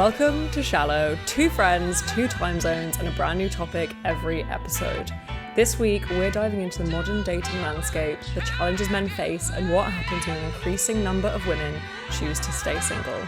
Welcome to Shallow, two friends, two time zones, and a brand new topic every episode. This week, we're diving into the modern dating landscape, the challenges men face, and what happens when an increasing number of women choose to stay single.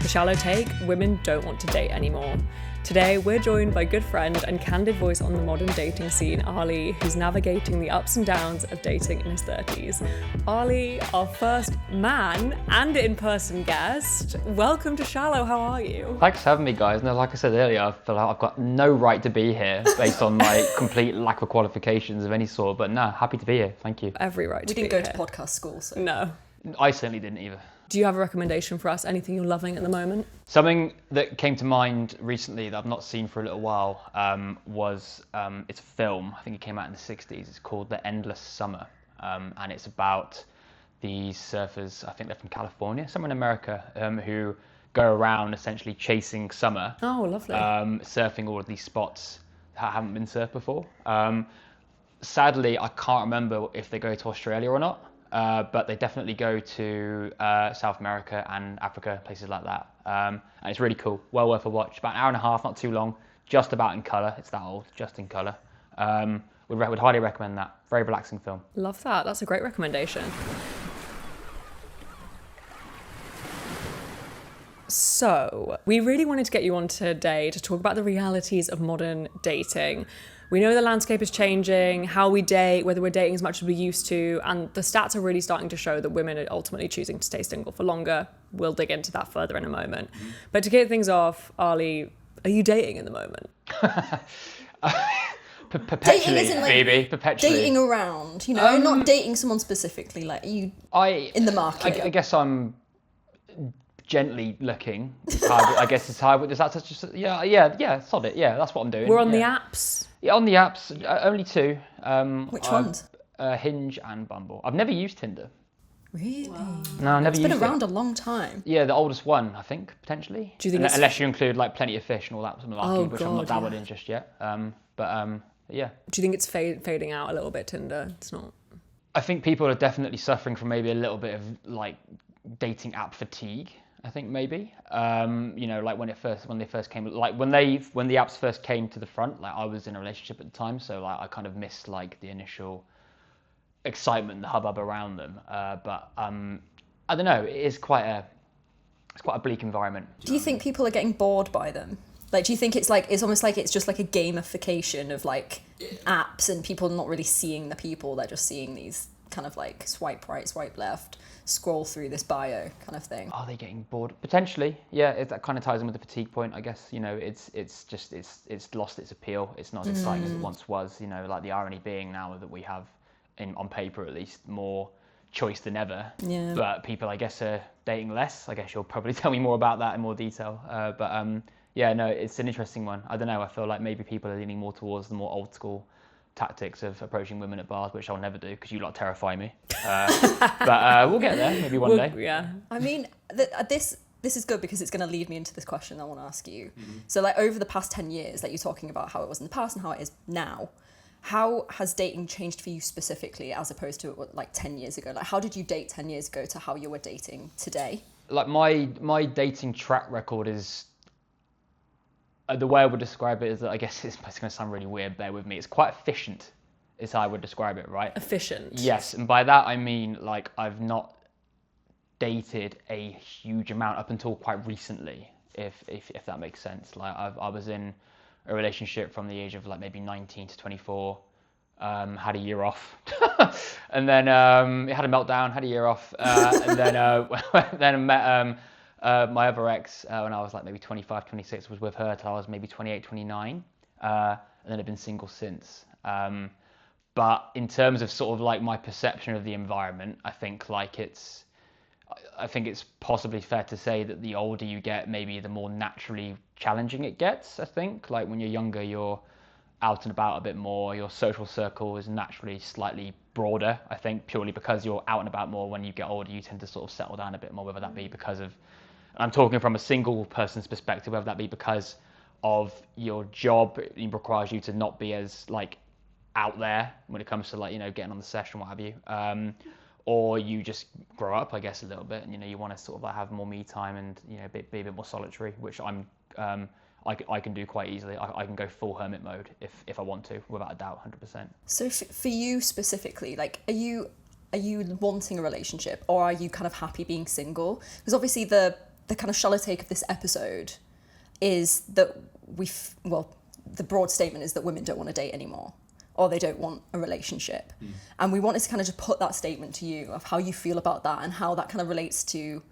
The Shallow take, women don't want to date anymore. Today, we're joined by good friend and candid voice on the modern dating scene, Arley, who's navigating the ups and downs of dating in his 30s. Arley, our first man and in-person guest. Welcome to Shallow, how are you? Thanks for having me, guys. No, like I said earlier, I feel like I've got no right to be here based on my complete lack of qualifications of any sort, but no, happy to be here, thank you. Every right to be here. We didn't go to podcast school, so... No. I certainly didn't either. Do you have a recommendation for us? Anything you're loving at the moment? Something that came to mind recently that I've not seen for a little while was it's a film. I think it came out in the 60s. It's called The Endless Summer. And it's about these surfers, I think they're from California, somewhere in America, who go around essentially chasing summer. Oh, lovely. Surfing all of these spots that haven't been surfed before. Sadly, I can't remember if they go to Australia or not. But they definitely go to South America and Africa, places like that. And it's really cool, well worth a watch. About an hour and a half, not too long, just about in colour. It's that old, just in colour. Would highly recommend that. Very relaxing film. Love that. That's a great recommendation. So, we really wanted to get you on today to talk about the realities of modern dating. We know the landscape is changing, how we date, whether we're dating as much as we used to, and the stats are really starting to show that women are ultimately choosing to stay single for longer. We'll dig into that further in a moment. But to kick things off, Arley, are you dating at the moment? Perpetually, dating isn't like baby, perpetually. Dating around, you know, not dating someone specifically, like you in the market. I guess I'm gently looking. I guess it's hard. Is that such a, yeah, sod it. Yeah, that's what I'm doing. We're on the apps. Yeah, on the apps, only two. Which ones? Hinge and Bumble. I've never used Tinder. Really? Wow. No, I've never used it. It's been around a long time. Yeah, the oldest one, I think, potentially. Do you think unless you include like Plenty of Fish and all that, something like which I'm not dabbled in just yet. Yeah. Do you think it's fading out a little bit, Tinder? It's not. I think people are definitely suffering from maybe a little bit of like dating app fatigue. I think maybe, like when they first came, like when the apps first came to the front, like I was in a relationship at the time, so like I kind of missed like the initial excitement, the hubbub around them. But I don't know, it's quite a bleak environment. Do you think people are getting bored by them? Like, do you think it's almost like it's just like a gamification of like apps and people not really seeing the people, they're just seeing these kind of like swipe right, swipe left, scroll through this bio kind of thing? Are they getting bored? Potentially, yeah. That kind of ties in with the fatigue point, I guess. You know, it's lost its appeal. It's not as exciting as it once was. You know, like the irony being now that we have, on paper at least, more choice than ever. Yeah. But people, I guess, are dating less. I guess you'll probably tell me more about that in more detail. Yeah, no, it's an interesting one. I don't know. I feel like maybe people are leaning more towards the more old school tactics of approaching women at bars, which I'll never do because you lot terrify me. But we'll get there maybe one day. Yeah. I mean, this is good because it's going to lead me into this question I want to ask you. So like over the past 10 years, like you're talking about how it was in the past and how it is now, how has dating changed for you specifically as opposed to like 10 years ago? Like how did you date 10 years ago to how you were dating today? Like my dating track record is, the way I would describe it is that I guess it's going to sound really weird, bear with me. It's quite efficient is how I would describe it, right? Efficient. Yes, and by that I mean like I've not dated a huge amount up until quite recently, if that makes sense. Like I was in a relationship from the age of like maybe 19 to 24, had a year off, and then had a meltdown, had a year off, and then I met my other ex when I was like maybe 25, 26, was with her till I was maybe 28, 29, and then I've been single since. But in terms of sort of like my perception of the environment, I think it's possibly fair to say that the older you get, maybe the more naturally challenging it gets. I think like when you're younger, you're out and about a bit more. Your social circle is naturally slightly broader. I think purely because you're out and about more. When you get older, you tend to sort of settle down a bit more, whether that be because of, I'm talking from a single person's perspective, whether that be because of your job, it requires you to not be as like out there when it comes to like, you know, getting on the session, what have you. Or you just grow up, I guess, a little bit, and you know, you want to sort of like have more me time and, you know, be a bit more solitary, which I'm I can do quite easily. I can go full hermit mode if I want to, without a doubt, 100%. So for you specifically, like, are you wanting a relationship, or are you kind of happy being single? Because obviously the kind of shallow take of this episode is that the broad statement is that women don't want to date anymore, or they don't want a relationship. And we wanted to kind of just put that statement to you of how you feel about that and how that kind of relates to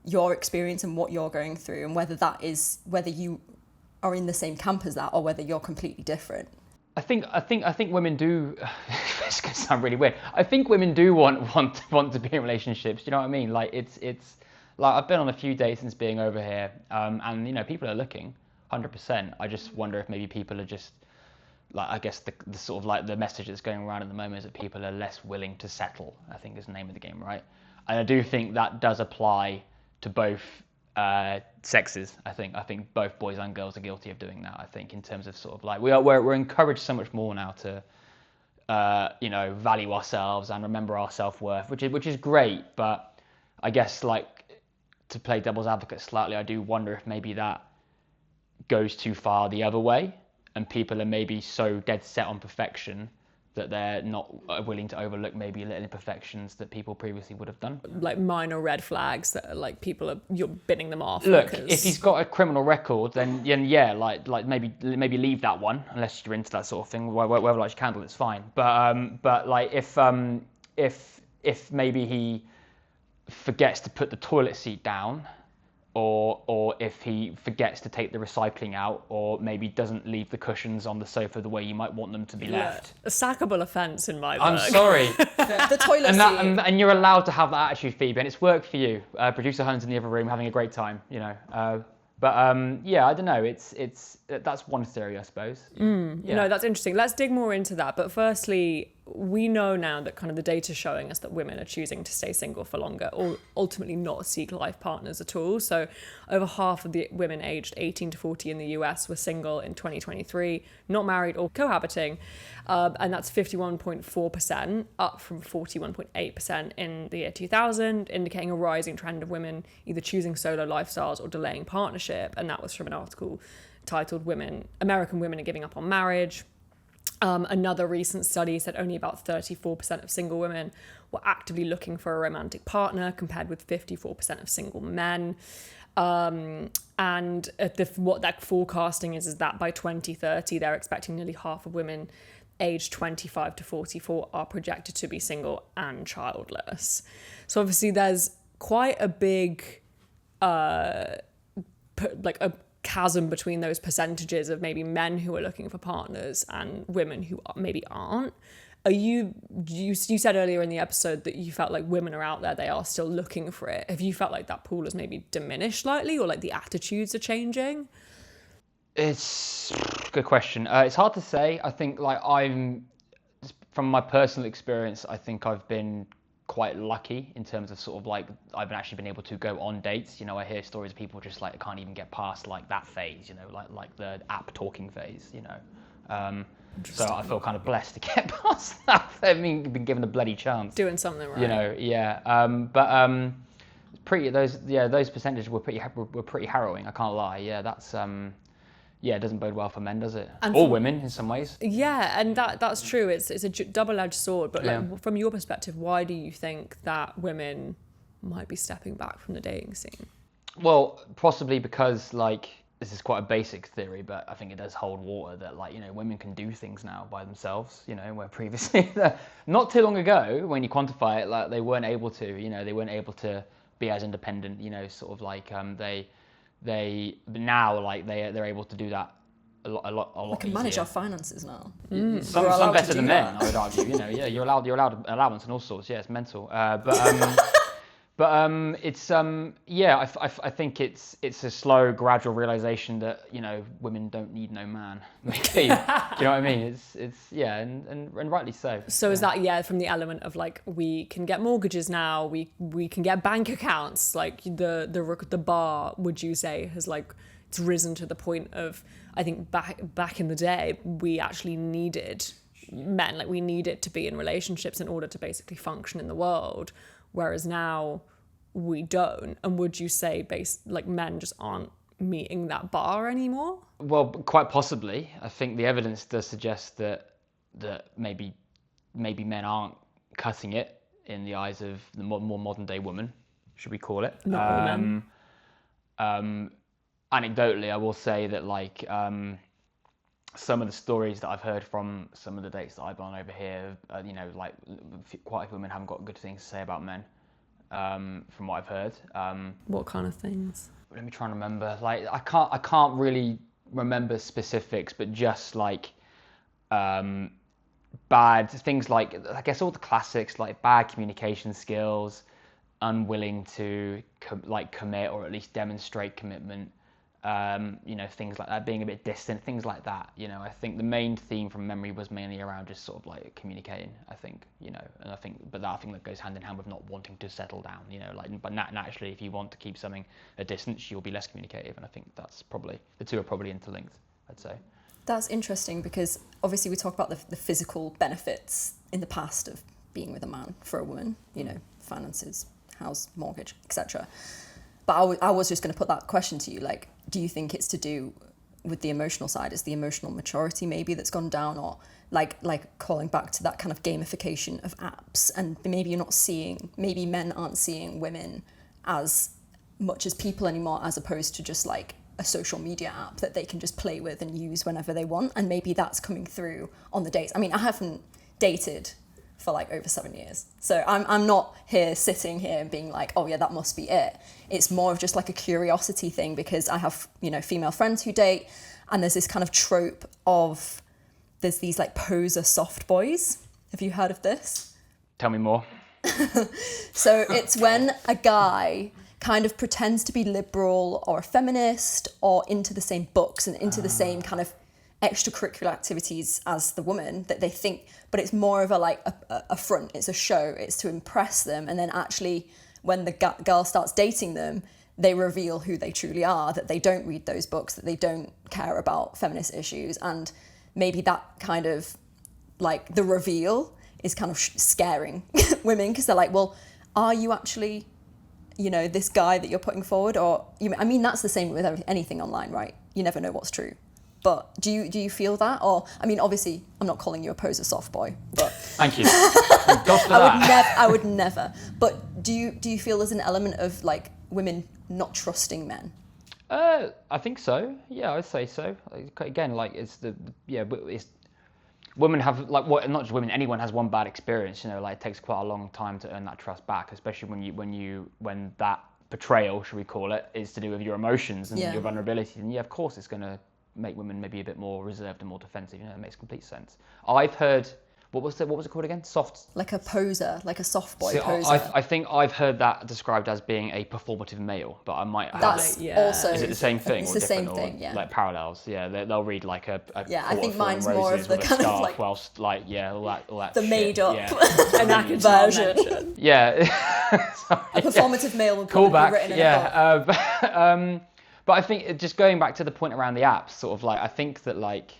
your experience and what you're going through, and whether you are in the same camp as that, or whether you're completely different. I think women do. It's gonna sound really weird. I think women do want to be in relationships. Do you know what I mean? Like it's like I've been on a few dates since being over here, and you know, people are looking, 100%. I just wonder if maybe people are just like, I guess the sort of like the message that's going around at the moment is that people are less willing to settle, I think is the name of the game, right? And I do think that does apply to both sexes. I think both boys and girls are guilty of doing that. I think in terms of sort of like we're encouraged so much more now to you know, value ourselves and remember our self-worth, which is great. But I guess, like, to play devil's advocate slightly, I do wonder if maybe that goes too far the other way, and people are maybe so dead set on perfection that they're not willing to overlook maybe little imperfections that people previously would have done. Like minor red flags that are like you're binning them off. Look, if he's got a criminal record, then yeah, like maybe leave that one, unless you're into that sort of thing. Whatever lights your candle, it's fine. But like if maybe he forgets to put the toilet seat down, or if he forgets to take the recycling out, or maybe doesn't leave the cushions on the sofa the way you might want them to be left. A sackable offence in my book. I'm sorry. The toilet seat. And you're allowed to have that attitude, Phoebe, and it's worked for you. Producer Hunt's in the other room having a great time, you know. Yeah, I don't know. That's one theory, I suppose. Yeah. No, that's interesting. Let's dig more into that. But firstly, we know now that kind of the data showing us that women are choosing to stay single for longer, or ultimately not seek life partners at all. So over half of the women aged 18 to 40 in the US were single in 2023, not married or cohabiting. And that's 51.4%, up from 41.8% in the year 2000, indicating a rising trend of women either choosing solo lifestyles or delaying partnership. And that was from an article titled American Women Are Giving Up on Marriage. Another recent study said only about 34% of single women were actively looking for a romantic partner, compared with 54% of single men. And what that forecasting is that by 2030, they're expecting nearly half of women aged 25 to 44 are projected to be single and childless. So obviously there's quite a big, a chasm between those percentages of maybe men who are looking for partners and women who maybe aren't. You said earlier in the episode that you felt like women are out there, they are still looking for it. Have you felt like that pool has maybe diminished slightly, or like the attitudes are changing? It's a good question. It's hard to say. I think from my personal experience, I think I've been quite lucky in terms of sort of like I've actually been able to go on dates. You know, I hear stories of people just like can't even get past like that phase, you know, like the app talking phase, you know. So I feel kind of blessed to get past that. I mean, been given a bloody chance. Doing something right. You know, yeah. Those percentages were pretty harrowing. I can't lie. Yeah, that's it doesn't bode well for men, does it? Or women in some ways. Yeah, and that's true. It's a double-edged sword. But like, from your perspective, why do you think that women might be stepping back from the dating scene? Well, possibly because like, this is quite a basic theory, but I think it does hold water that, like, you know, women can do things now by themselves, you know, where previously, not too long ago, when you quantify it, like, they weren't able to, you know, they weren't able to be as independent, you know, sort of like, but now, like, they're able to do that a lot We can easier. Manage our finances now. Some better than men, I would argue, you know, yeah, you're allowed allowance and all sorts, yeah, it's mental, But it's I think it's a slow, gradual realization that, you know, women don't need no man. Maybe. Do you know what I mean? It's and rightly so. So is that from the element of like, we can get mortgages now, we can get bank accounts, like the bar, would you say, has like, it's risen to the point of, I think back in the day, we actually needed men, like we needed to be in relationships in order to basically function in the world. Whereas now we don't. And would you say men just aren't meeting that bar anymore? Well, quite possibly. I think the evidence does suggest that maybe men aren't cutting it in the eyes of the more modern day woman, should we call it? Not all men. Anecdotally, I will say that like some of the stories that I've heard from some of the dates that I've been on over here, you know, like quite a few women haven't got good things to say about men, from what I've heard. What kind of things? Let me try and remember. Like I can't really remember specifics, but just like bad things, like I guess all the classics, like bad communication skills, unwilling to commit or at least demonstrate commitment, you know, things like that, being a bit distant, things like that. You know, I think the main theme from memory was mainly around just sort of like communicating, I think, you know, and I think that goes hand in hand with not wanting to settle down, you know, like, but naturally, if you want to keep something a distance, you'll be less communicative, and I think that's probably, the two are probably interlinked, I'd say. That's interesting because obviously we talk about the physical benefits in the past of being with a man for a woman, you know, finances, house, mortgage, etc. But I was just going to put that question to you, like, do you think it's to do with the emotional side? Is the emotional maturity maybe that's gone down, or like calling back to that kind of gamification of apps, and maybe you're not seeing, maybe men aren't seeing women as much as people anymore, as opposed to just like a social media app that they can just play with and use whenever they want, and maybe that's coming through on the dates. I mean, I haven't dated for like over 7 years, so I'm not here sitting here and being like, oh yeah, that must be it. It's more of just like a curiosity thing, because I have, you know, female friends who date, and there's this kind of trope of there's these like poser soft boys. Have you heard of this? Tell me more. So it's when a guy kind of pretends to be liberal or a feminist or into the same books and into the same kind of extracurricular activities as the woman that they think, but it's more of a front, it's a show, it's to impress them, and then actually when the girl starts dating them, they reveal who they truly are, that they don't read those books, that they don't care about feminist issues, and maybe that kind of like the reveal is kind of scaring women, because they're like, well, are you actually, you know, this guy that you're putting forward? Or I mean, that's the same with anything online, right? You never know what's true. But do you feel that? Or, I mean, obviously, I'm not calling you a poser soft boy, but Thank you. Thank God for that. I would never. But do you feel there's an element of like women not trusting men? I think so. Yeah, I'd say so. Again, like it's women have, like, what, not just women, anyone has one bad experience, you know, like it takes quite a long time to earn that trust back, especially when that betrayal, should we call it, is to do with your emotions and your vulnerability. And yeah, of course it's going to make women maybe a bit more reserved and more defensive. You know, it makes complete sense. I've heard, what was it called again? Soft? Like a poser, like a soft boy See, poser. I think I've heard that described as being a performative male, but I might have That's also... Is it the same thing? It's or the same different, thing, yeah. Like parallels, yeah. They'll read like a yeah, I think full mine's roses more of the with a kind of scarf, like... whilst like, yeah, all that the shit, made up yeah. version. Yeah. Sorry, A performative male would Call probably back, be written in a book. But I think, just going back to the point around the apps, sort of like, I think that like,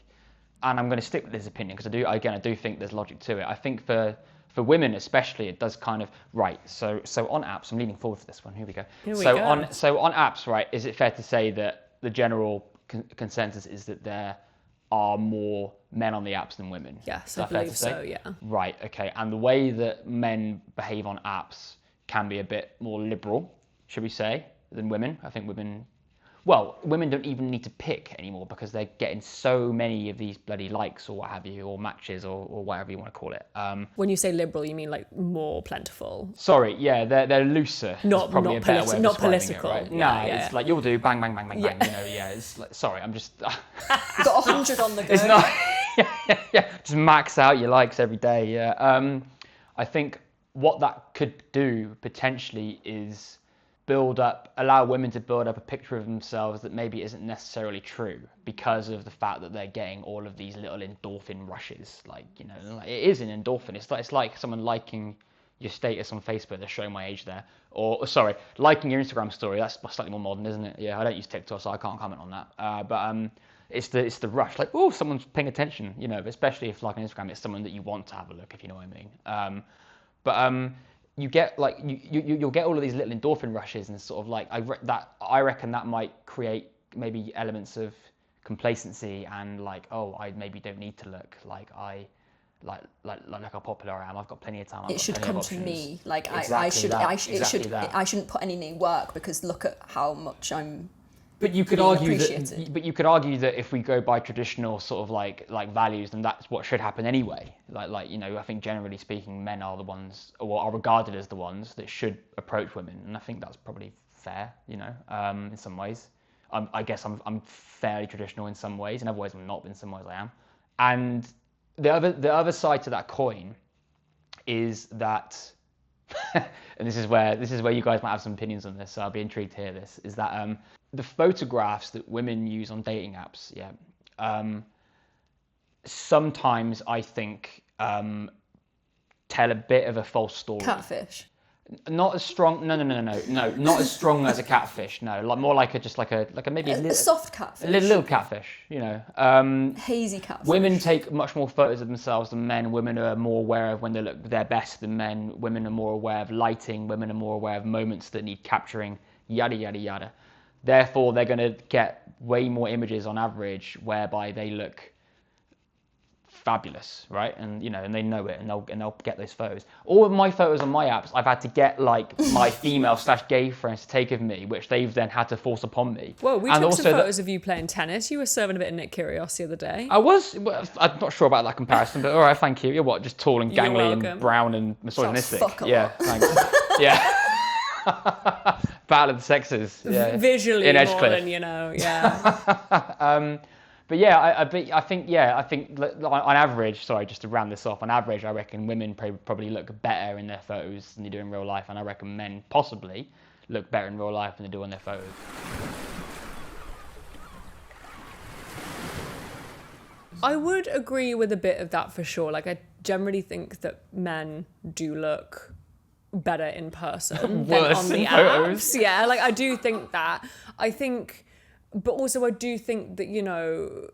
and I'm going to stick with this opinion because I do think there's logic to it. I think for women especially, it does kind of, right, so on apps, I'm leaning forward for this one, here we go. On apps, right, is it fair to say that the general consensus is that there are more men on the apps than women? Yes, I believe so, yeah. Right, okay, and the way that men behave on apps can be a bit more liberal, should we say, than women. I think women don't even need to pick anymore because they're getting so many of these bloody likes or what have you, or matches or whatever you want to call it. When you say liberal, you mean like more plentiful? Sorry, yeah, they're looser. Not political. It, right? Yeah, it's like you'll do bang, bang, bang, bang, bang. You know, yeah. It's like, sorry, I'm just. You've got 100 on the go. It's not. Yeah. Just max out your likes every day. Yeah. I think what that could do potentially is allow women to build up a picture of themselves that maybe isn't necessarily true because of the fact that they're getting all of these little endorphin rushes. Like, you know, like, it is an endorphin. It's like someone liking your status on Facebook. They're showing my age there. Or sorry, liking your Instagram story. That's slightly more modern, isn't it? Yeah, I don't use TikTok, so I can't comment on that. But it's the rush. Like, oh, someone's paying attention. You know, especially if, like, on Instagram, it's someone that you want to have a look, if you know what I mean. You get like you'll get all of these little endorphin rushes, and sort of like I reckon that might create maybe elements of complacency and like, oh, I maybe don't need to look like how popular I am. I've got plenty of time. It should come to me. Like I Exactly shouldn't put any work because look at how much I'm. But you could argue that if we go by traditional sort of like values, then that's what should happen anyway. Like you know, I think generally speaking, men are the ones, or are regarded as the ones that should approach women, and I think that's probably fair. You know, in some ways, I guess I'm fairly traditional in some ways, in other ways I'm not, but in some ways I am. And the other side to that coin is that, and this is where you guys might have some opinions on this, so I'll be intrigued to hear this. Is that the photographs that women use on dating apps, sometimes I think tell a bit of a false story. Catfish. Not as strong. No. Not as strong as a catfish. No, like more like a maybe a soft catfish. A little catfish. You know. Hazy catfish. Women take much more photos of themselves than men. Women are more aware of when they look their best than men. Women are more aware of lighting. Women are more aware of moments that need capturing. Yada yada yada. Therefore, they're going to get way more images on average, whereby they look fabulous, right? And you know, and they know it, and they'll get those photos. All of my photos on my apps, I've had to get like my female/gay friends to take of me, which they've then had to force upon me. Well, we took some photos of you playing tennis. You were serving a bit of Nick Kyrgios the other day. I was. I'm not sure about that comparison, but all right, thank you. You're what? Just tall and gangly and brown and misogynistic. Yeah, thanks. Yeah. Battle of the sexes. Yeah. Visually more than, you know, yeah. But yeah, I think on average, sorry, just to round this off, on average, I reckon women probably look better in their photos than they do in real life, and I reckon men possibly look better in real life than they do on their photos. I would agree with a bit of that for sure. Like, I generally think that men do look better in person than on the apps. Yeah, like I do think that. But also I do think that, you know,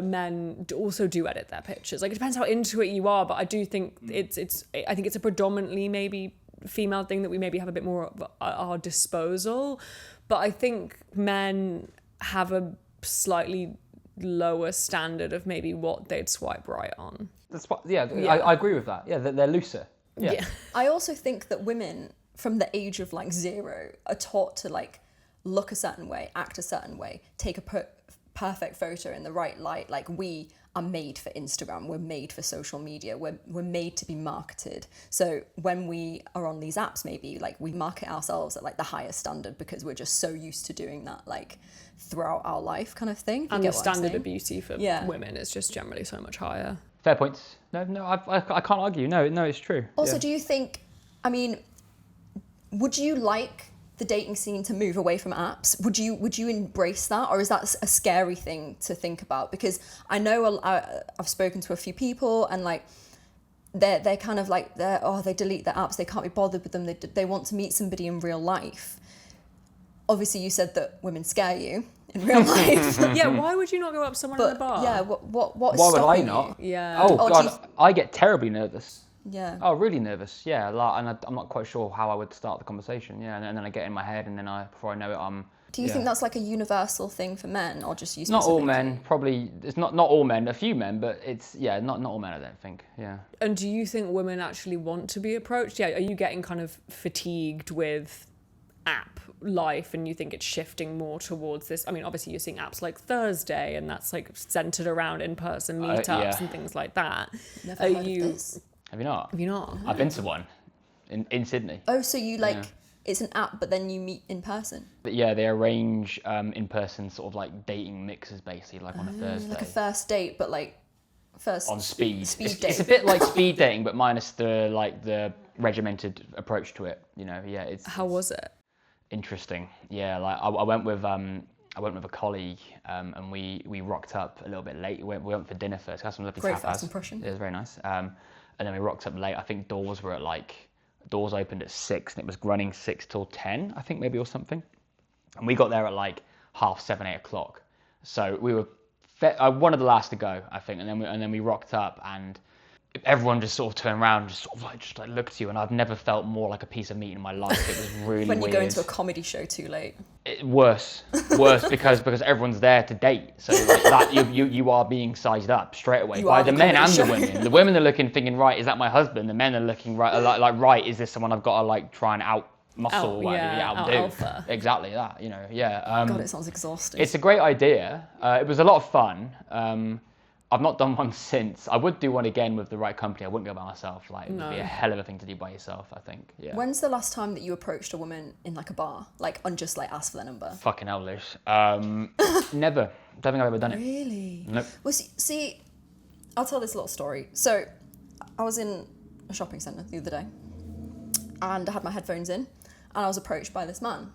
men also do edit their pictures. Like, it depends how into it you are, but I do think I think it's a predominantly maybe female thing that we maybe have a bit more at our disposal. But I think men have a slightly lower standard of maybe what they'd swipe right on. I agree with that. Yeah, they're looser. Yeah. I also think that women from the age of like 0 are taught to like look a certain way, act a certain way, take a perfect photo in the right light. Like, we are made for Instagram, we're made for social media, we're made to be marketed. So when we are on these apps, maybe like we market ourselves at like the highest standard because we're just so used to doing that like throughout our life kind of thing. And the standard of beauty for women is just generally so much higher. Fair points. No, I can't argue. No, it's true. Also, do you think, I mean, would you like the dating scene to move away from apps? Would you embrace that, or is that a scary thing to think about? Because I know I've spoken to a few people, and like they're kind of like they delete their apps. They can't be bothered with them. They want to meet somebody in real life. Obviously, you said that women scare you in real life. Yeah, why would you not go up to someone in the bar? Yeah, what is why stopping would I not? you? Yeah. Oh God, I get terribly nervous. Yeah. Oh, really nervous. Yeah, and I'm not quite sure how I would start the conversation. Yeah, and then I get in my head, and then before I know it, I'm. Do you think that's like a universal thing for men, or just you? Not all men, probably. It's not all men. A few men, but it's not all men. I don't think. Yeah. And do you think women actually want to be approached? Yeah. Are you getting kind of fatigued with app life, and you think it's shifting more towards this? I mean, obviously you're seeing apps like Thursday, and that's like centered around in-person meetups and things like that. Never heard of this. Have you not? Have you not? I've been to one in Sydney. Oh, so you it's an app, but then you meet in person? But yeah, they arrange in-person sort of like dating mixes, basically, like on a Thursday. Like a first date, but like first on speed. Date. It's a bit like speed dating, but minus the regimented approach to it. You know, yeah. How was it? Interesting. Yeah, like I went with a colleague, and we rocked up a little bit late. We went for dinner first. Got some lovely tapas. Great first impression. It was very nice. And then we rocked up late. I think doors opened at 6, and it was running 6 till 10, I think maybe, or something. And we got there at like 7:30, 8 o'clock. So we were one of the last to go, I think. And then we rocked up, and everyone just sort of turned around and just like looked at you, and I've never felt more like a piece of meat in my life. It was really when you weird. go into a comedy show too late. Worse because everyone's there to date, so like that you are being sized up straight away by the men and the women. The women are looking, thinking, right, is that my husband? The men are looking, right, like right, is this someone I've got to like try and outdo? Alpha. Exactly that, God, it sounds exhausting. It's a great idea. It was a lot of fun. I've not done one since. I would do one again with the right company. I wouldn't go by myself. Like, it would be a hell of a thing to do by yourself, I think. Yeah. When's the last time that you approached a woman in like a bar, like and just like asked for their number? Fucking hell, Liz. Never. Don't think I've ever done it. Really? Nope. Well, see, I'll tell this little story. So, I was in a shopping centre the other day, and I had my headphones in, and I was approached by this man,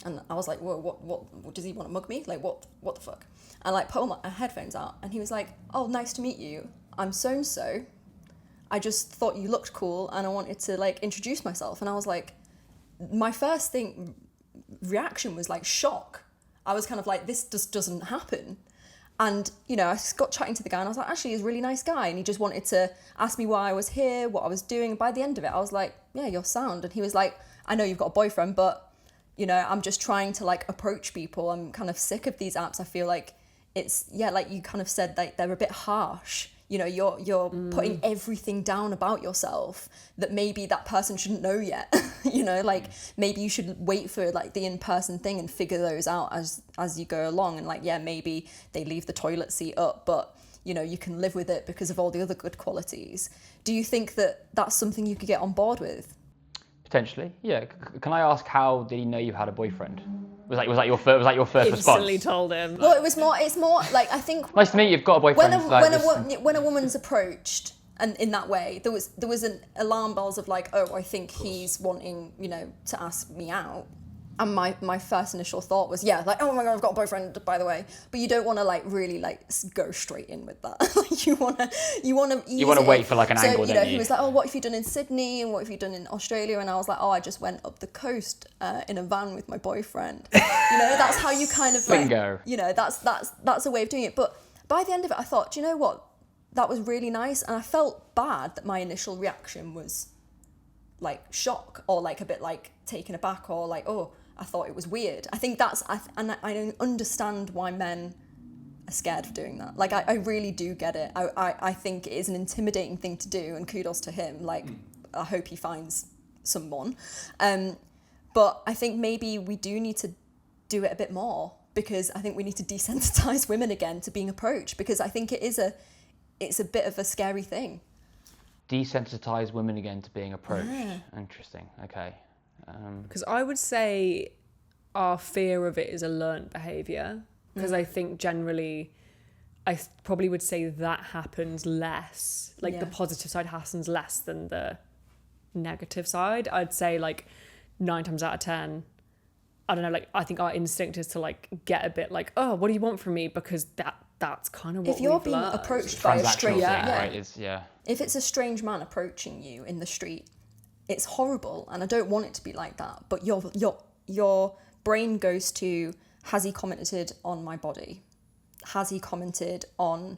and I was like, "Whoa, what does he want to mug me? Like, what the fuck?" And like put my headphones out, and he was like, "Oh, nice to meet you. I'm so and so. I just thought you looked cool, and I wanted to like introduce myself." And I was like, my first reaction was like shock. I was kind of like, this just doesn't happen. And I got chatting to the guy, and I was like, actually, he's a really nice guy, and he just wanted to ask me why I was here, what I was doing. And by the end of it, I was like, yeah, you're sound. And he was like, I know you've got a boyfriend, but I'm just trying to like approach people. I'm kind of sick of these apps. I feel like it's, like you kind of said, like they're a bit harsh. You're putting everything down about yourself that maybe that person shouldn't know yet. Like maybe you should wait for like the in-person thing and figure those out as you go along. And like, maybe they leave the toilet seat up, but you can live with it because of all the other good qualities. Do you think that that's something you could get on board with? Potentially, yeah. Can I ask, how did he know you had a boyfriend? Was that your first Instantly response? told him. Well, it's more like, I think Nice to meet you. You've got a boyfriend. when a woman's approached and in that way, there was an alarm bells of like, oh, I think he's wanting to ask me out. And my first initial thought was, like, oh my God, I've got a boyfriend, by the way. But you don't want to like really like go straight in with that. you want to wait for like an angle. So he was like, oh, what have you done in Sydney and what have you done in Australia? And I was like, oh, I just went up the coast in a van with my boyfriend. That's how you kind of like, bingo. That's a way of doing it. But by the end of it, I thought, do you know what? That was really nice, and I felt bad that my initial reaction was like shock or like a bit like taken aback or like, oh, I thought it was weird. I think and I don't understand why men are scared of doing that. Like, I really do get it. I think it is an intimidating thing to do, and kudos to him. Like, I hope he finds someone. But I think maybe we do need to do it a bit more, because I think we need to desensitize women again to being approached, because I think it's a bit of a scary thing. Desensitize women again to being approached. Yeah. Interesting. Okay. Because I would say our fear of it is a learnt behaviour. Because I think generally, I probably would say that happens less. Like the positive side happens less than the negative side. I'd say like 9 times out of 10, I don't know, like I think our instinct is to like get a bit like, oh, what do you want from me? Because that's kind of what if you're we've being learned. approached by a strange right? If it's a strange man approaching you in the street, it's horrible, and I don't want it to be like that. But your brain goes to, has he commented on my body? Has he commented on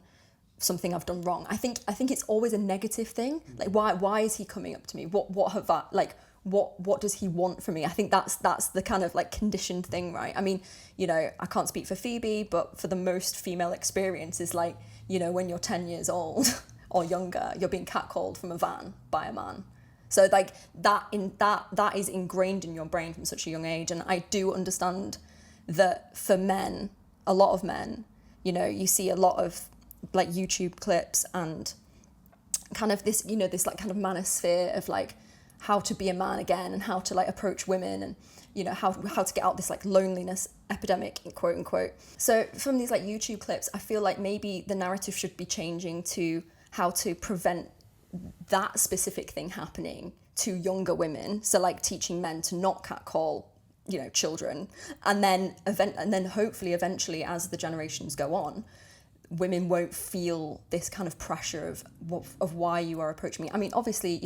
something I've done wrong? I think it's always a negative thing. Like, why is he coming up to me? What have I like? What does he want from me? I think that's the kind of like conditioned thing, right? I mean, I can't speak for Phoebe, but for the most female experience is like, when you're 10 years old or younger, you're being catcalled from a van by a man. So like that is ingrained in your brain from such a young age. And I do understand that for men, a lot of men, you see a lot of like YouTube clips and kind of this, this like kind of manosphere of like how to be a man again and how to like approach women and, how to get out this like loneliness epidemic, quote unquote. So from these like YouTube clips, I feel like maybe the narrative should be changing to how to prevent that specific thing happening to younger women. So like teaching men to not catcall, children, and then hopefully eventually as the generations go on, women won't feel this kind of pressure of why you are approaching me. I mean, obviously,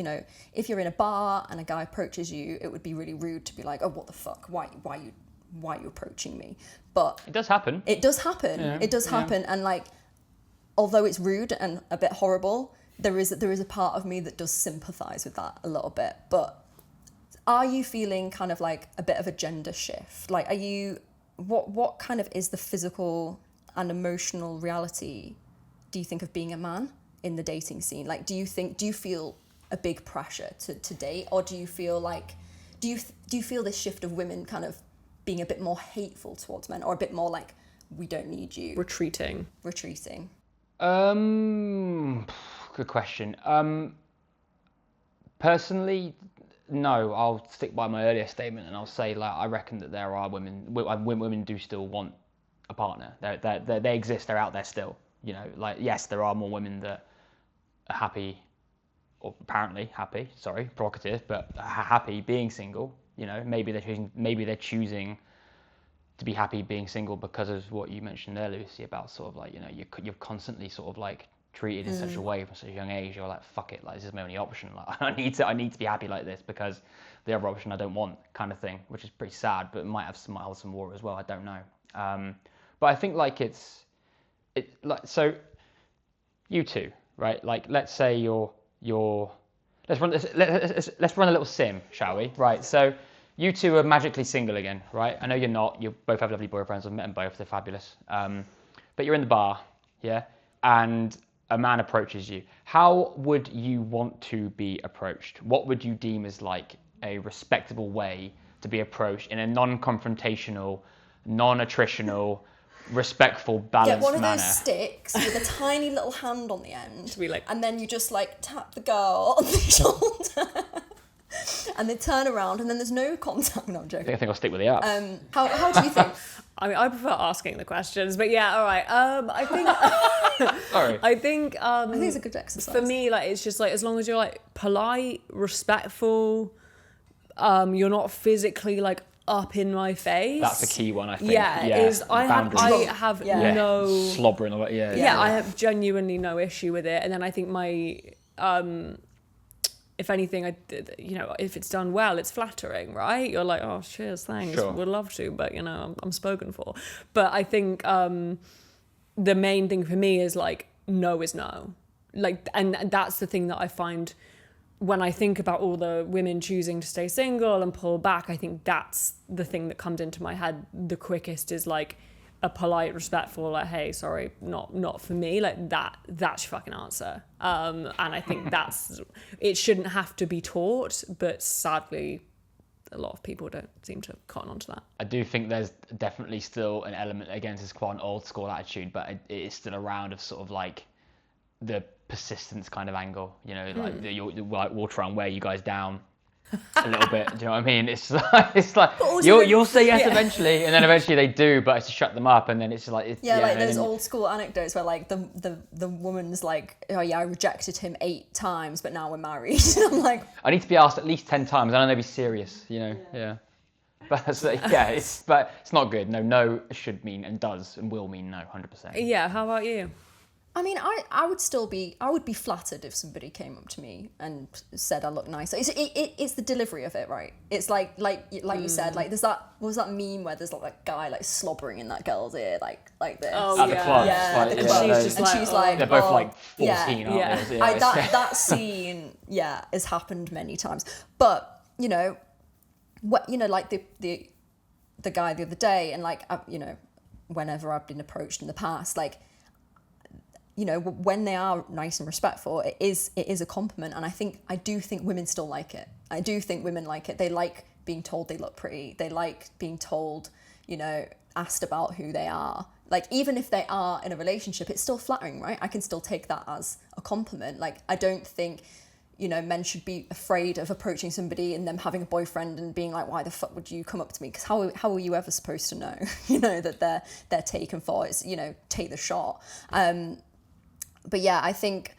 if you're in a bar and a guy approaches you, it would be really rude to be like, oh, what the fuck? Why are you approaching me? But it does happen. It does happen. Yeah. It does happen. And like, although it's rude and a bit horrible, there is a part of me that does sympathise with that a little bit. But are you feeling kind of like a bit of a gender shift? Like, are you, what kind of is the physical and emotional reality, do you think, of being a man in the dating scene? Like, do you feel a big pressure to date, or do you feel like, do you feel this shift of women kind of being a bit more hateful towards men, or a bit more like, we don't need you? Retreating. Good question. Personally, no. I'll stick by my earlier statement, and I'll say, like, I reckon that there are women do still want a partner. They exist. They're out there still. You know, like, yes, there are more women that are happy, or apparently happy. Sorry, provocative, but happy being single. You know, maybe they're choosing to be happy being single because of what you mentioned earlier, Lucy, about sort of like, you know, you're constantly sort of like treated in such a way from such a young age. You're like, fuck it, like, this is my only option. Like, I need to be happy like this because the other option I don't want, kind of thing, which is pretty sad, but it might hold some water as well. I don't know. But I think like so you two, right? Like, let's say let's run a little sim, shall we? Right. So you two are magically single again, right? I know you're not. You both have lovely boyfriends. I've met them both. They're fabulous. But you're in the bar, yeah? And a man approaches you. How would you want to be approached? What would you deem as like a respectable way to be approached in a non-confrontational, non-attritional, respectful, balanced manner? Get one of those sticks with a tiny little hand on the end, To be like, and then you just like tap the girl on the shoulder. And they turn around, and then there's no contact. No, I'm joking. I think I'll stick with the app. How do you think? I mean, I prefer asking the questions, but yeah, all right. I think. Sorry. I think. I think it's a good exercise. For me, like, it's just like, as long as you're like polite, respectful, you're not physically like up in my face. That's the key one, I think. I have no slobbering or I have genuinely no issue with it. And then I think my if anything, if it's done well, it's flattering, right? You're like, oh, cheers, thanks, sure. Would love to, but I'm spoken for. But I think the main thing for me is like, no is no. Like, and that's the thing that I find when I think about all the women choosing to stay single and pull back. I think that's the thing that comes into my head the quickest, is like a polite, respectful, like, hey, sorry, not for me. Like, that's your fucking answer. And I think it shouldn't have to be taught, but sadly, a lot of people don't seem to have cotton onto that. I do think there's definitely still an element, again, it's quite an old school attitude, but it is still around of sort of like the persistence kind of angle, like we'll try and wear you guys down a little bit. Do you know what I mean? It's like you'll say yes eventually, and then eventually they do, but it's to shut them up, and then it's like like those old school anecdotes where like the woman's like, oh yeah, I rejected him 8 times, but now we're married. I'm like, I need to be asked at least 10 times. I don't know, be serious, yeah. But it's not good. No should mean and does and will mean no, 100%. Yeah. How about you? I mean, I would be flattered if somebody came up to me and said I look nice. It's the delivery of it, right? It's like you said, like, there's what was that meme where there's like that guy like slobbering in that girl's ear, like this. Oh, at the club. Yeah, at the club. She's like, they're both like 14, yeah. aren't they? That scene, has happened many times. But like the guy the other day, and like whenever I've been approached in the past, like, when they are nice and respectful, it is a compliment. And I do think women still like it. I do think women like it. They like being told they look pretty. They like being told, asked about who they are. Like, even if they are in a relationship, it's still flattering, right? I can still take that as a compliment. Like, I don't think, men should be afraid of approaching somebody and them having a boyfriend and being like, why the fuck would you come up to me? Because how are you ever supposed to know, that they're taken for? It's, take the shot. But yeah, I think,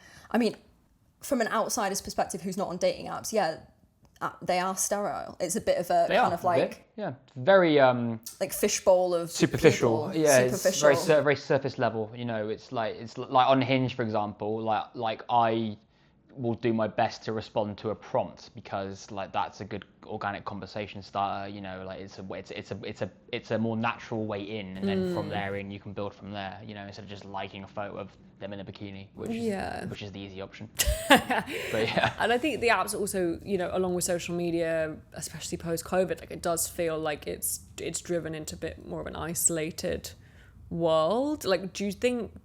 from an outsider's perspective who's not on dating apps, they are sterile. It's a bit of a kind of like... very... like fishbowl of superficial. People. Yeah, superficial. It's very surface level. It's like on Hinge, for example, like I will do my best to respond to a prompt, because like that's a good organic conversation starter. You know, like it's a more natural way in, and then from there in you can build from there. You know, instead of just liking a photo of them in a bikini, which is the easy option. But yeah. And I think the apps also, you know, along with social media, especially post-COVID, like it does feel like it's driven into a bit more of an isolated world. Like, do you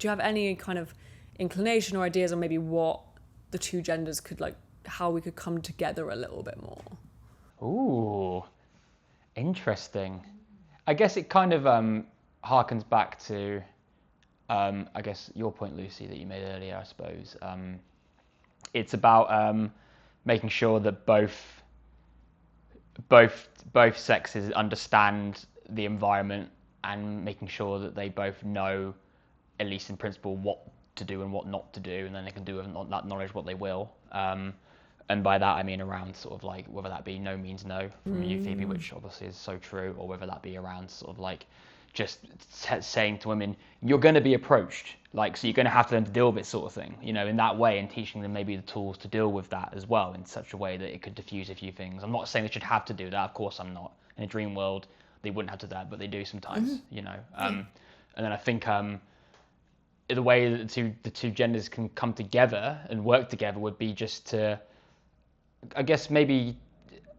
have any kind of inclination or ideas on maybe what the two genders could, like, how we could come together a little bit more? Ooh, interesting. I guess it kind of harkens back to I guess your point, Lucy, that you made earlier, I suppose. It's about making sure that both sexes understand the environment, and making sure that they both know, at least in principle, what to do and what not to do, and then they can do with that knowledge what they will. And by that I mean around sort of like whether that be no means no from you, Phoebe, which obviously is so true, or whether that be around sort of like just saying to women, you're going to be approached, like, so you're going to have to learn to deal with it, sort of thing, you know, in that way, and teaching them maybe the tools to deal with that as well, in such a way that it could diffuse a few things. I'm not saying they should have to do that, of course I'm not. In a dream world they wouldn't have to do that, but they do sometimes, you know. And then I think the way that the two genders can come together and work together would be just to, I guess, maybe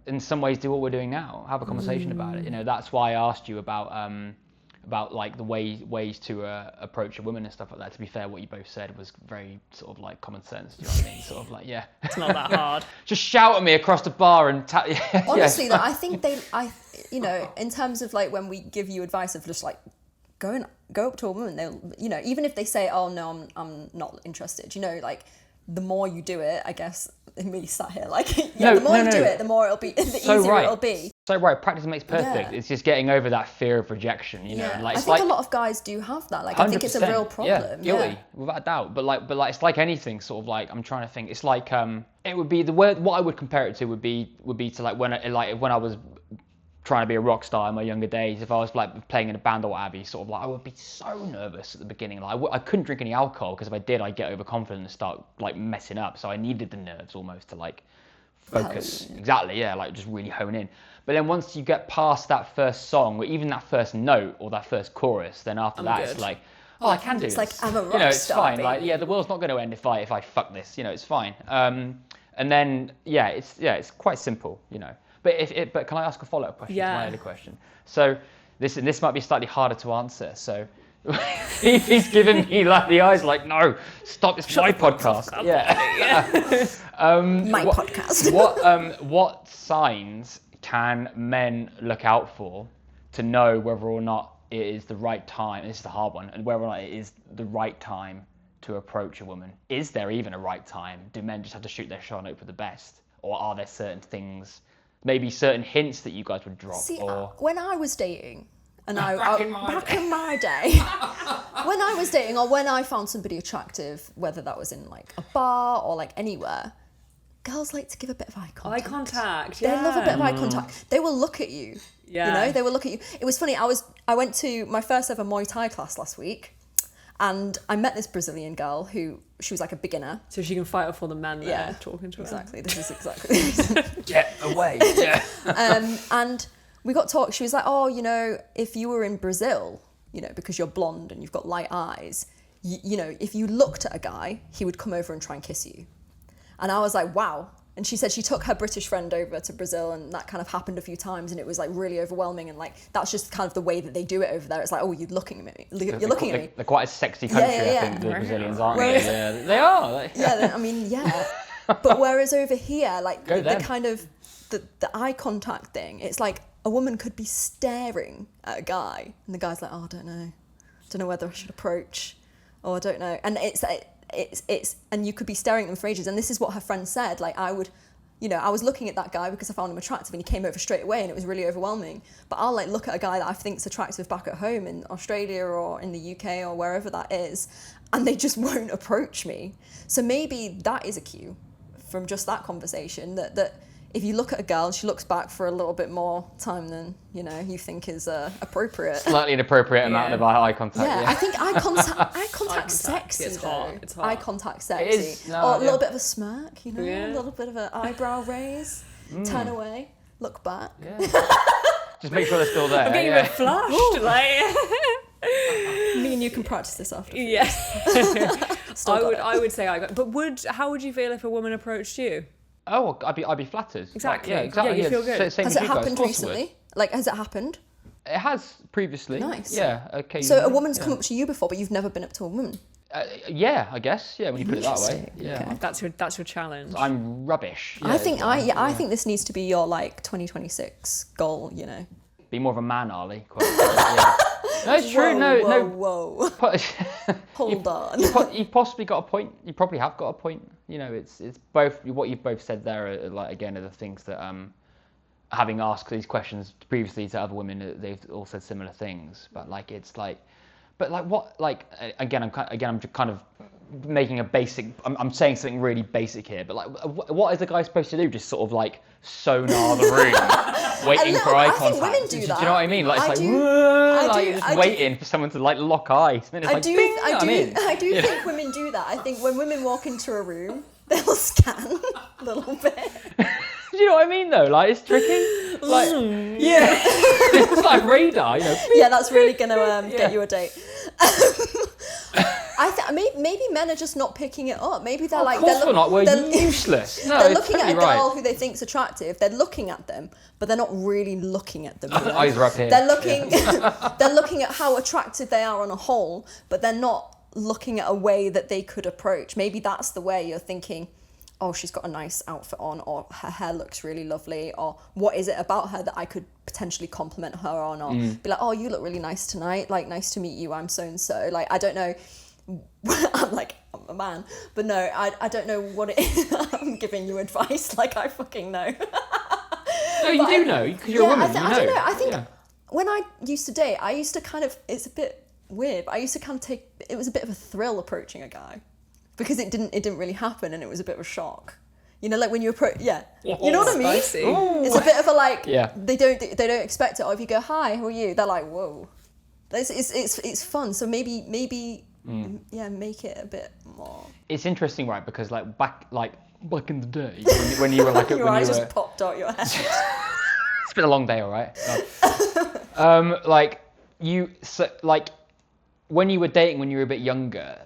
in some ways do what we're doing now, have a conversation about it. You know, that's why I asked you about like the ways to approach a woman and stuff like that. To be fair, what you both said was very sort of like common sense. Do you know what I mean? Sort of like, yeah, It's not that hard. just shout at me across the bar and Honestly, though, I think you know, in terms of like when we give you advice of just like go up to a woman, they'll, you know, even if they say, oh no, I'm not interested, you know, like the more you do it, I guess, me sat here like, the more you do it, the more it'll be, the easier it'll be. So right, practice makes perfect. Yeah. It's just getting over that fear of rejection, you know. Like, I think a lot of guys do have that. Like, 100%, I think it's a real problem. Yeah, guilty, without a doubt. But like, it's like anything. Sort of like, I'm trying to think. It's like it would be the word. What I would compare it to would be to like when I was trying to be a rock star in my younger days. If I was like playing in a band or what have you, sort of like I would be so nervous at the beginning. Like I couldn't drink any alcohol, because if I did, I'd get overconfident and start like messing up. So I needed the nerves almost to like focus. Exactly, yeah, like just really hone in. But then once you get past that first song, or even that first note or that first chorus, then after that it's like, oh, I can do this. It's like, I'm a rock star, it's fine. baby. Like, yeah, the world's not going to end if I fuck this. You know, it's fine. And then it's quite simple. You know. But can I ask a follow-up question to my earlier question? So this might be slightly harder to answer. So he's giving me like the eyes, like, no, stop! It's my podcast. My podcast. What signs can men look out for to know whether or not it is the right time? This is the hard one, and whether or not it is the right time to approach a woman. Is there even a right time? Do men just have to shoot their shot and hope for the best, or are there certain things? Maybe certain hints that you guys would drop. See, or when I was dating, and back in my day, when I was dating, or when I found somebody attractive, whether that was in like a bar or like anywhere, girls like to give a bit of eye contact. Eye contact, They love a bit of eye contact. They will look at you. Yeah. You know, they will look at you. It was funny. I went to my first ever Muay Thai class last week, and I met this Brazilian girl who, she was like a beginner. So she can fight off all the men there talking to her. Exactly. This is exactly. get away. Yeah. And we got talk. She was like, oh, you know, if you were in Brazil, you know, because you're blonde and you've got light eyes, you know, if you looked at a guy, he would come over and try and kiss you. And I was like, wow. And she said she took her British friend over to Brazil, and that kind of happened a few times, and it was like really overwhelming, and like that's just kind of the way that they do it over there. It's like, oh, you're looking at me. You're looking at me. They're quite a sexy country, I think, the Brazilians, aren't they? Yeah, they are. Yeah, I mean, yeah. But whereas over here, like the kind of the eye contact thing, it's like a woman could be staring at a guy, and the guy's like, oh, I don't know whether I should approach, or I don't know. And it's and you could be staring at them for ages. And this is what her friend said. Like, I was looking at that guy because I found him attractive, and he came over straight away, and it was really overwhelming. But I'll like look at a guy that I think's attractive back at home in Australia or in the UK or wherever that is, and they just won't approach me. So maybe that is a cue from just that conversation that if you look at a girl and she looks back for a little bit more time than, you know, you think is appropriate. Slightly inappropriate amount of eye contact. Yeah, Yeah. I think eye contact's sexy. It's though. hot. It's hot. Eye contact sexy. It is. No, or a little bit of a smirk, you know, Yeah. a little bit of an eyebrow raise, turn away, look back. Yeah. Just make sure they're still there. I'm getting a bit flushed. Like, Me and you can practice this after. yeah. Still got it. I would say I got. But how would you feel if a woman approached you? Oh, I'd be flattered. Exactly. Like, yeah, exactly. Yeah, you feel good. Same Has as it you guys, happened of course it would. recently? Like, has it happened? It has previously. Nice. Yeah. Okay. So a woman's come up to you before, but you've never been up to a woman. Yeah, I guess. Yeah, when you put it that way. Interesting. Yeah. Okay. That's your challenge. I'm rubbish. I think I think this needs to be your like 2026 goal. You know. Be more of a man, Arley. Yeah. No, it's true. Whoa. Hold on. You possibly got a point. You probably have got a point. You know, it's both what you've both said there. Are, like again, are the things that having asked these questions previously to other women, they've all said similar things. But like, it's like, but like what? Like again, I'm just kind of making a basic. I'm saying something really basic here. But like, what is the guy supposed to do? Just sort of like sonar the room, waiting for eye contact. I think women do that. Do you know what I mean? Like I it's do- just waiting for someone to like lock eyes. And it's I like, do. bing, I I'm do. in. I do think women do that. I think when women walk into a room, they'll scan a little bit. Do you know what I mean though? Like it's tricky. Like yeah, it's like radar. You know. Yeah, that's really gonna get you a date. I think maybe men are just not picking it up. Maybe they're like, Of course we're not. We're they're- useless. No, they're it's looking at totally a girl right. who they think's attractive. They're looking at them, but they're not really looking at them. You know? Eyes are up here. They're looking. They're looking at how attractive they are on a whole, but they're not looking at a way that they could approach. Maybe that's the way you're thinking. Oh, she's got a nice outfit on, or her hair looks really lovely, or what is it about her that I could potentially compliment her on, or be like, oh, you look really nice tonight. Like, nice to meet you. I'm so and so. Like, I don't know. I'm a man, but no, I don't know what it is. I'm giving you advice like I fucking know. No, you do know because you're a woman. I don't know. I think Yeah. when I used to date, I used to kind of, it's a bit weird, but I used to kind of it was a bit of a thrill approaching a guy because it didn't really happen and it was a bit of a shock. You know, like when you approach, you know what I mean? Spicy. It's a bit of a like, Yeah. they don't expect it. Or if you go, hi, how are you? They're like, whoa. It's fun. So maybe make it a bit more. It's interesting, right? Because like back in the day when you were like Your eyes just popped out your head. It's been a long day, all right. When you were dating when you were a bit younger,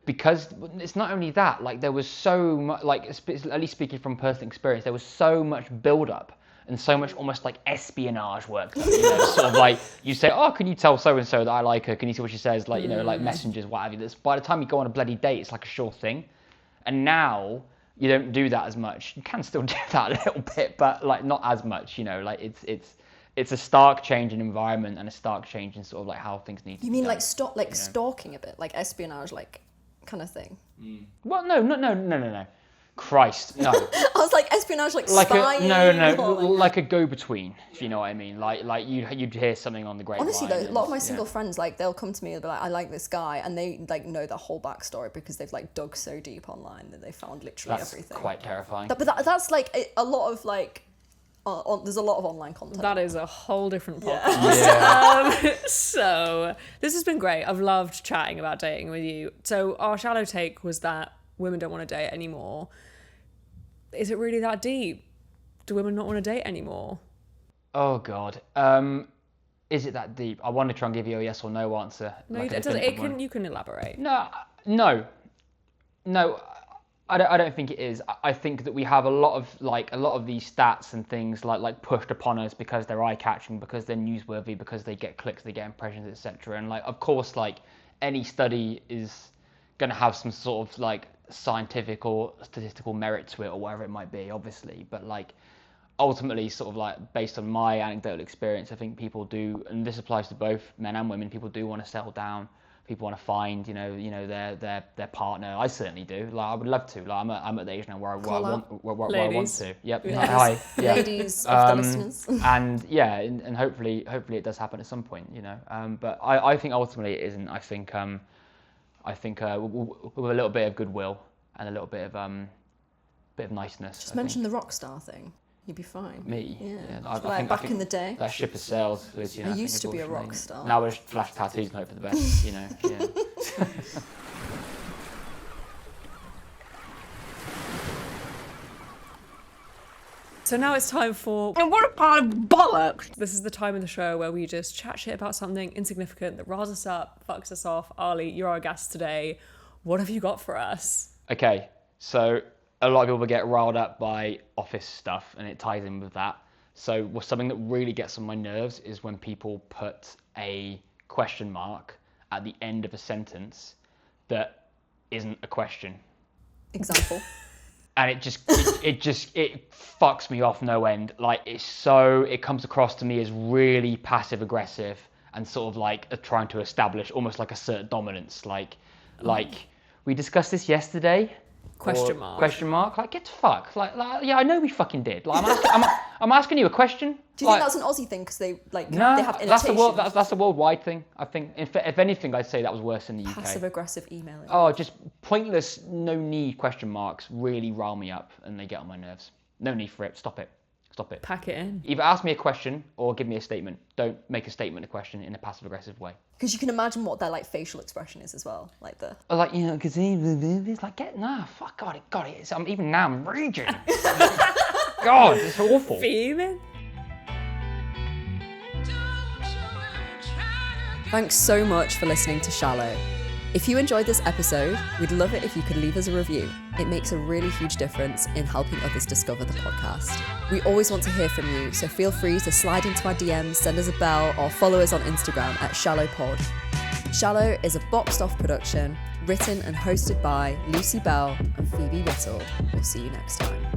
because it's not only that, like there was so much, like at least speaking from personal experience, there was so much build up and so much almost like espionage work. You know, sort of like you say, oh, can you tell so and so that I like her? Can you see what she says? Like, you know, like messengers, what have you. That's, by the time you go on a bloody date, it's like a sure thing. And now you don't do that as much. You can still do that a little bit, but like not as much. You know, like it's a stark change in environment and a stark change in sort of like how things need to be You mean done. like stalking a bit, like espionage, like kind of thing? Well, no. Christ, no. I was like espionage, like Like spying. like a go-between, if you know what I mean. Like you'd hear something on the grapevine. Honestly though, a lot of my and- single friends, like they'll come to me and be like, I like this guy, and they like know the whole backstory because they've like dug so deep online that they found literally That's everything. quite terrifying. But that's like a lot of like, there's a lot of online content. That is a whole different podcast. Yeah. So this has been great. I've loved chatting about dating with you. So our shallow take was that women don't want to date anymore. Is it really that deep? Do women not want to date anymore? Oh God. Is it that deep? I want to try and give you a yes or no answer. No, like a it doesn't. definitive one. You can elaborate. No. I don't think it is. I think that we have a lot of these stats and things like pushed upon us because they're eye-catching, because they're newsworthy, because they get clicks, they get impressions, etc. And like, of course, like any study is going to have some sort of like scientific or statistical merit to it or whatever it might be, obviously. But like, ultimately, sort of like based on my anecdotal experience, I think people do, and this applies to both men and women. People do want to settle down. People want to find, their partner. I certainly do. Like, I would love to. Like, I'm at the age now where I want to. Yep. Yes. Hi. Yeah. Ladies of the listeners. And yeah, and hopefully it does happen at some point. You know. But I think ultimately it isn't. I think with a little bit of goodwill and a little bit of bit of niceness. Just mention the rock star thing. You'd be fine. Me? Yeah. I Like back in the day. That ship has sailed. Liz, I used to be a rock star. Now we're just flash tattoos and hope for the best, you know. Yeah. So now it's time for... And what a pile of bollocks! This is the time in the show where we just chat shit about something insignificant that riles us up, fucks us off. Arley, you're our guest today. What have you got for us? Okay, so a lot of people get riled up by office stuff, and it ties in with that. So something that really gets on my nerves is when people put a question mark at the end of a sentence that isn't a question. Example. And it fucks me off no end. Like, it comes across to me as really passive aggressive and sort of like trying to establish almost like assert dominance. Like we discussed this yesterday. Question mark. Question mark. Like, get the fuck. Like, yeah, I know we fucking did. Like, I'm asking you a question. Do you think that's an Aussie thing? Because they they have irritation? That's a worldwide thing. I think, if anything, I'd say that was worse in the UK. Passive aggressive emailing. Oh, just pointless, no need question marks really rile me up and they get on my nerves. No need for it. Stop it. Pack it in. Either ask me a question or give me a statement. Don't make a statement a question in a passive aggressive way. Because you can imagine what their like facial expression is as well, like the. Or like, you know, because it's like, fuck, God, it. Even now I'm raging. God, it's awful. Fuming. Thanks so much for listening to Shallow. If you enjoyed this episode, we'd love it if you could leave us a review. It makes a really huge difference in helping others discover the podcast. We always want to hear from you, so feel free to slide into our DMs, send us a bell, or follow us on Instagram at ShallowPod. Shallow is a boxed off production, written and hosted by Lucy Bell and Phoebe Whittle. We'll see you next time.